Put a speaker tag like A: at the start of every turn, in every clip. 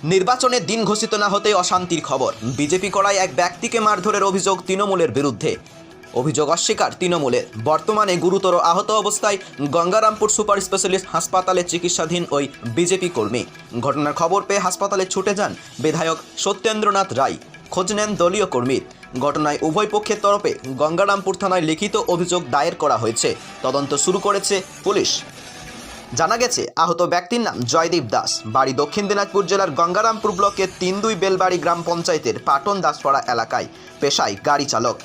A: নির্বাচনের দিন ঘোষিত না হতে অশান্তির খবর। বিজেপি করায় এক ব্যক্তিকে মারধরের অভিযোগ তৃণমূলের বিরুদ্ধে। অভিযোগ অস্বীকার তৃণমূলের। বর্তমানে গুরুতর আহত অবস্থায় গঙ্গারামপুর সুপার স্পেশালিস্ট হাসপাতালে চিকিৎসাধীন ওই বিজেপি কর্মী। ঘটনার খবর পেয়ে হাসপাতালে ছুটে যান বিধায়ক সত্যেন্দ্রনাথ রায়। খোঁজ নেন দলীয় কর্মীর। ঘটনায় উভয় পক্ষের তরফে গঙ্গারামপুর থানায় লিখিত অভিযোগ দায়ের করা হয়েছে। তদন্ত শুরু করেছে পুলিশ। জানা গেছে, আহত ব্যক্তির নাম জয়দীপ দাস, বাড়ি দক্ষিণ দিনাজপুর জেলার গঙ্গারামপুর ব্লকের ৩-২ বেলবাড়ি গ্রাম পঞ্চায়েতের পাটন দাসপাড়া এলাকায়, পেশায় গাড়ি চালক।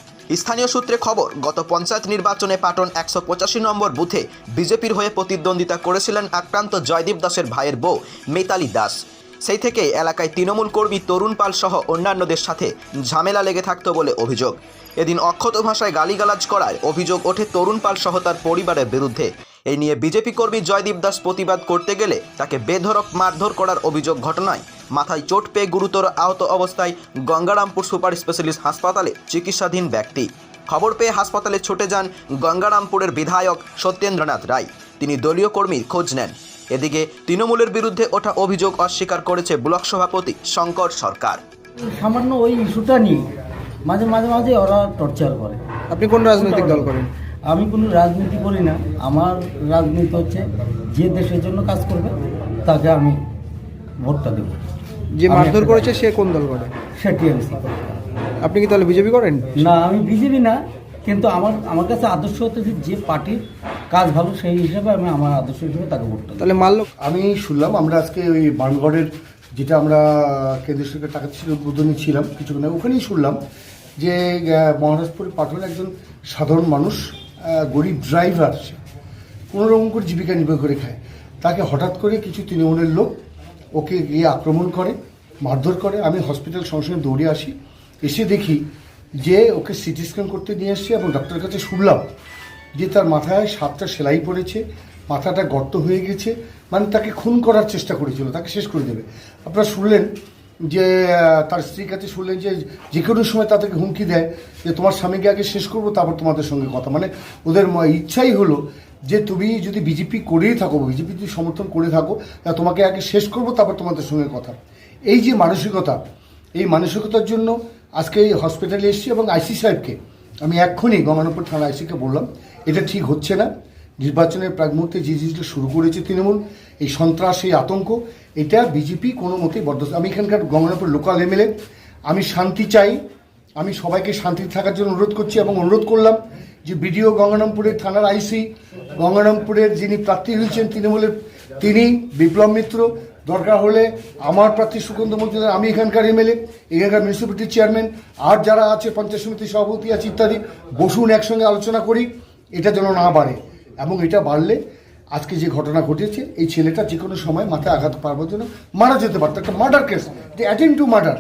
A: স্থানীয় সূত্রে খবর, গত পঞ্চায়েত নির্বাচনে পাটন ১৮৫ নম্বর বুথে বিজেপির হয়ে প্রতিদ্বন্দ্বিতা করেছিলেন আক্রান্ত জয়দীপ দাসের ভাইয়ের বউ মিতালি দাস। সেই থেকে এলাকায় তৃণমূল কর্মী তরুণ পাল সহ অন্যান্যদের সাথে ঝামেলা লেগে থাকত বলে অভিযোগ। এদিন অক্ষত ভাষায় গালিগালাজ করার অভিযোগ ওঠে তরুণ পাল সহ তার পরিবারের বিরুদ্ধে। এই নিয়ে বিজেপি কর্মী জয়দীপ দাস প্রতিবাদ করতে গেলে তাকে বেধড়ক মারধর করার অভিযোগ। ঘটনায় মাথায় চোট পেয়ে গুরুতর আহত অবস্থায় গঙ্গারামপুর সুপার স্পেশালিস্ট হাসপাতালে চিকিৎসাধীন ব্যক্তি। খবর পেয়ে হাসপাতালে ছুটে যান গঙ্গারামপুরের বিধায়ক সত্যেন্দ্রনাথ রায়। তিনি দলীয় কর্মীর খোঁজ নেন। এদিকে তৃণমূলের বিরুদ্ধে ওঠা অভিযোগ অস্বীকার করেছে ব্লক সভাপতি শঙ্কর সরকার।
B: সামান্য ওই ইস্যুটা নিয়ে মাঝে মাঝে ওরা টর্চার করে।
C: আপনি কোন রাজনৈতিক দল করেন?
B: আমি কোনো রাজনীতি করি না। আমার রাজনীতি হচ্ছে যে দেশের জন্য কাজ করবে তাকে আমি ভোটটা দেব।
C: যে মারধর করেছে সে কোন দল করে?
B: সে টিএমসি।
C: আপনি কি তাহলে বিজেপি করেন?
B: না, আমি বিজেপি না, কিন্তু আমার কাছে আদর্শ হচ্ছে যে পার্টির কাজ ভালো সেই হিসাবে আমি আমার আদর্শ হিসেবে তাকে ভোটটা দেব।
C: তাহলে মারলো?
D: আমি শুনলাম আমরা আজকে ওই বানগড়ের যেটা আমরা কেন্দ্রীয় সরকার টাকা ছিল উদ্বোধনী ছিলাম কিছুক্ষণ আগে, ওখানেই শুনলাম যে মহারাজপুরের পাটনের একজন সাধারণ মানুষ, গরিব ড্রাইভার, সে কোনোরকম করে জীবিকা নির্বাহ করে খায়। তাকে হঠাৎ করে কিছু তৃণমূলের লোক ওকে গিয়ে আক্রমণ করে, মারধর করে। আমি হসপিটাল সঙ্গে সঙ্গে দৌড়ে আসি, এসে দেখি যে ওকে সিটি স্ক্যান করতে নিয়ে এসছে এবং ডাক্তারের কাছে শুনলাম যে তার মাথায় 7টা সেলাই পড়েছে, মাথাটা গর্ত হয়ে গেছে, মানে তাকে খুন করার চেষ্টা করেছিল, তাকে শেষ করে দেবে। আপনারা শুনলেন যে তার স্ত্রীর কাছে শুনলেন যে যে কোনো সময় তাদেরকে হুমকি দেয় যে তোমার স্বামীকে আগে শেষ করবো তারপর তোমাদের সঙ্গে কথা। মানে ওদের ইচ্ছাই হলো যে তুমি যদি বিজেপি করেই থাকো, বিজেপি যদি সমর্থন করে থাকো, তা তোমাকে আগে শেষ করবো তারপর তোমাদের সঙ্গে কথা। এই যে মানসিকতা, এই মানসিকতার জন্য আজকে এই হসপিটালে এসেছি এবং আইসি সাহেবকে আমি এক্ষুনি গঙ্গারামপুর থানা আইসিকে বললাম এটা ঠিক হচ্ছে না। নির্বাচনের প্রাক মুহূর্তে যে জিনিসটা শুরু করেছে তৃণমূল, এই সন্ত্রাস, এই আতঙ্ক, এটা বিজেপি কোনো মতেই বরদাস্ত। আমি এখানকার গঙ্গারামপুর লোকাল এমএলএ, আমি শান্তি চাই। আমি সবাইকে শান্তিতে থাকার জন্য অনুরোধ করছি এবং অনুরোধ করলাম যে বিডিও গঙ্গারামপুরের থানার আইসি, গঙ্গারামপুরের যিনি প্রার্থী হয়েছেন তৃণমূলের, তিনি বিপ্লব মিত্র, দরকার হলে আমার প্রার্থী সুকান্ত মজুমদার, আমি এখানকার এমএলএ, এখানকার মিউনিসিপ্যালিটির চেয়ারম্যান, আর যারা আছে পঞ্চায়েত সমিতির সভাপতি আছে ইত্যাদি, বসুন একসঙ্গে আলোচনা করি এটা যেন না বাড়ে। এবং এটা বাড়লে আজকে যে ঘটনা ঘটেছে, এই ছেলেটা যে কোনো সময় মাথায় আঘাত পাওয়ার জন্য মারা যেতে পারত। একটা মার্ডার কেস, এটা অ্যাটেম্প টু মার্ডার।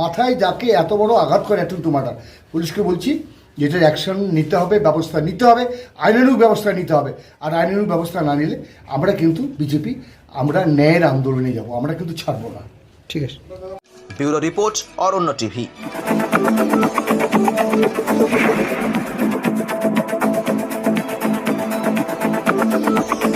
D: মাথায় যাকে এত বড় আঘাত করে অ্যাটেম্প টু মার্ডার। পুলিশকে বলছি যে এটার অ্যাকশন নিতে হবে, ব্যবস্থা নিতে হবে, আইনানুগ ব্যবস্থা নিতে হবে। আর আইনানুগ ব্যবস্থা না নিলে আমরা কিন্তু বিজেপি, আমরা ন্যায়ের আন্দোলনে যাব, আমরা কিন্তু ছাড়বো না।
C: ঠিক আছে।
A: ব্যুরো রিপোর্ট, অরণ্য টিভি।